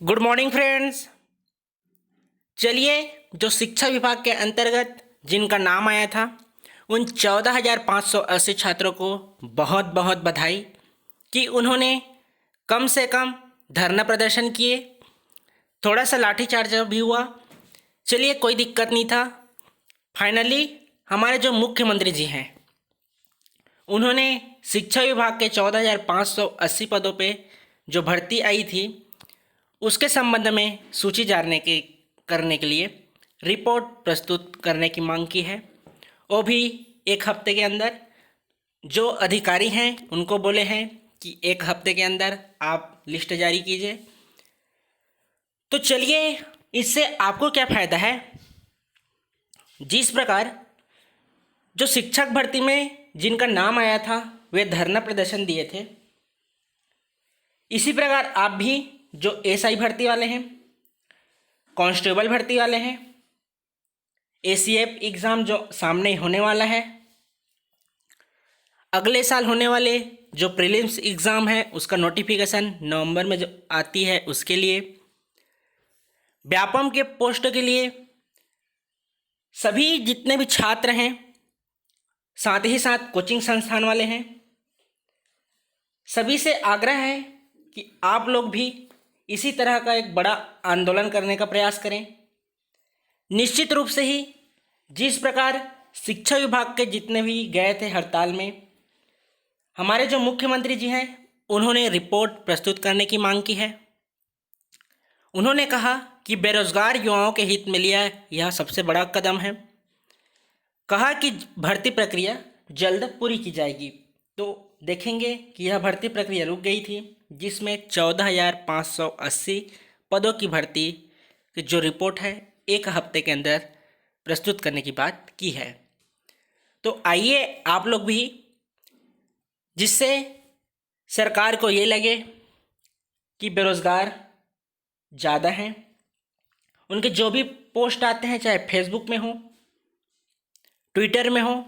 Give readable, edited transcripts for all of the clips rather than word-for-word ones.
Good morning friends. चलिए, जो शिक्षा विभाग के अंतर्गत जिनका नाम आया था उन 14,580 छात्रों को बहुत बहुत बधाई कि उन्होंने कम से कम धरना प्रदर्शन किए। थोड़ा सा लाठीचार्ज भी हुआ, चलिए कोई दिक्कत नहीं था। फाइनली हमारे जो मुख्यमंत्री जी हैं उन्होंने शिक्षा विभाग के 14,580 पदों पे जो भर्ती आई थी उसके संबंध में सूची जारी करने के लिए रिपोर्ट प्रस्तुत करने की मांग की है। वो भी एक हफ्ते के अंदर। जो अधिकारी हैं उनको बोले हैं कि एक हफ्ते के अंदर आप लिस्ट जारी कीजिए। तो चलिए, इससे आपको क्या फ़ायदा है। जिस प्रकार जो शिक्षक भर्ती में जिनका नाम आया था वे धरना प्रदर्शन दिए थे, इसी प्रकार आप भी जो एसआई भर्ती वाले हैं, कांस्टेबल भर्ती वाले हैं, एसीएफ एग्ज़ाम जो सामने होने वाला है, अगले साल होने वाले जो प्रीलिम्स एग्ज़ाम है उसका नोटिफिकेशन नवंबर में जो आती है उसके लिए, व्यापम के पोस्ट के लिए सभी जितने भी छात्र हैं, साथ ही साथ कोचिंग संस्थान वाले हैं, सभी से आग्रह है कि आप लोग भी इसी तरह का एक बड़ा आंदोलन करने का प्रयास करें। निश्चित रूप से ही जिस प्रकार शिक्षा विभाग के जितने भी गए थे हड़ताल में, हमारे जो मुख्यमंत्री जी हैं उन्होंने रिपोर्ट प्रस्तुत करने की मांग की है। उन्होंने कहा कि बेरोजगार युवाओं के हित में लिया यह सबसे बड़ा कदम है। कहा कि भर्ती प्रक्रिया जल्द पूरी की जाएगी। तो देखेंगे कि यह भर्ती प्रक्रिया रुक गई थी जिसमें 14,580 पदों की भर्ती की जो रिपोर्ट है एक हफ्ते के अंदर प्रस्तुत करने की बात की है। तो आइए आप लोग भी, जिससे सरकार को ये लगे कि बेरोज़गार ज़्यादा हैं, उनके जो भी पोस्ट आते हैं चाहे फेसबुक में हो, ट्विटर में हो,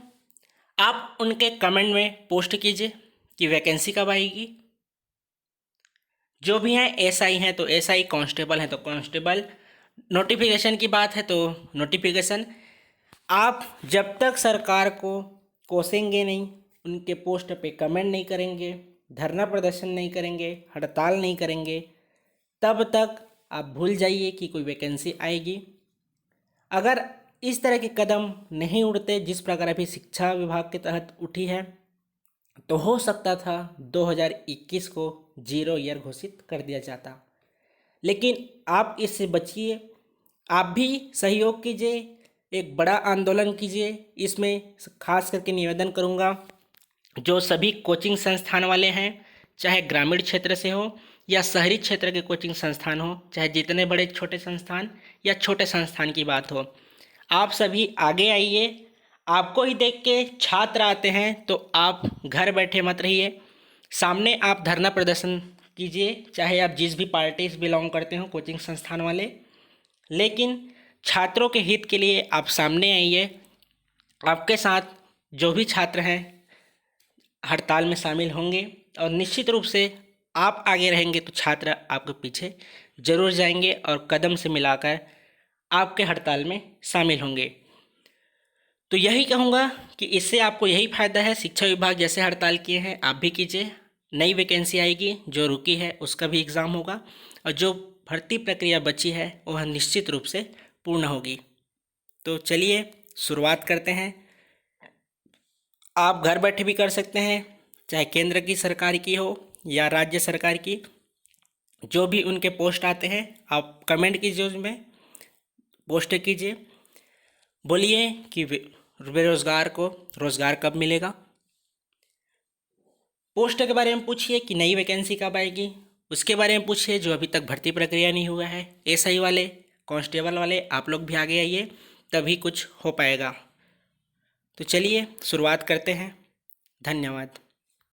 आप उनके कमेंट में पोस्ट कीजिए कि वैकेंसी कब आएगी। जो भी हैं एसआई हैं तो एसआई, कांस्टेबल हैं तो कांस्टेबल, नोटिफिकेशन की बात है तो नोटिफिकेशन। आप जब तक सरकार को कोसेंगे नहीं, उनके पोस्ट पे कमेंट नहीं करेंगे, धरना प्रदर्शन नहीं करेंगे, हड़ताल नहीं करेंगे, तब तक आप भूल जाइए कि कोई वैकेंसी आएगी। अगर इस तरह के कदम नहीं उठते जिस प्रकार अभी शिक्षा विभाग के तहत उठी है, तो हो सकता था 2021 को जीरो ईयर घोषित कर दिया जाता। लेकिन आप इससे बचिए, आप भी सहयोग कीजिए, एक बड़ा आंदोलन कीजिए। इसमें खास करके निवेदन करूंगा जो सभी कोचिंग संस्थान वाले हैं, चाहे ग्रामीण क्षेत्र से हो या शहरी क्षेत्र के कोचिंग संस्थान हो, चाहे जितने बड़े छोटे संस्थान या छोटे संस्थान की बात हो, आप सभी आगे आइए। आपको ही देख के छात्र आते हैं तो आप घर बैठे मत रहिए, सामने आप धरना प्रदर्शन कीजिए, चाहे आप जिस भी पार्टी से बिलोंग करते हो, कोचिंग संस्थान वाले, लेकिन छात्रों के हित के लिए आप सामने आइए। आपके साथ जो भी छात्र हैं हड़ताल में शामिल होंगे और निश्चित रूप से आप आगे रहेंगे तो छात्र आपके पीछे जरूर जाएंगे और कदम से मिलाकर आपके हड़ताल में शामिल होंगे। तो यही कहूँगा कि इससे आपको यही फ़ायदा है। शिक्षा विभाग जैसे हड़ताल किए हैं आप भी कीजिए, नई वैकेंसी आएगी, जो रुकी है उसका भी एग्ज़ाम होगा और जो भर्ती प्रक्रिया बची है वह निश्चित रूप से पूर्ण होगी। तो चलिए शुरुआत करते हैं। आप घर बैठे भी कर सकते हैं, चाहे केंद्र की सरकार की हो या राज्य सरकार की, जो भी उनके पोस्ट आते हैं आप कमेंट कीजिए, उसमें पोस्ट कीजिए, बोलिए कि बेरोज़गार को रोज़गार कब मिलेगा। पोस्ट के बारे में पूछिए कि नई वैकेंसी कब आएगी, उसके बारे में पूछिए जो अभी तक भर्ती प्रक्रिया नहीं हुआ है। एसआई वाले, कांस्टेबल वाले, आप लोग भी आगे आइए, तभी कुछ हो पाएगा। तो चलिए शुरुआत करते हैं। धन्यवाद।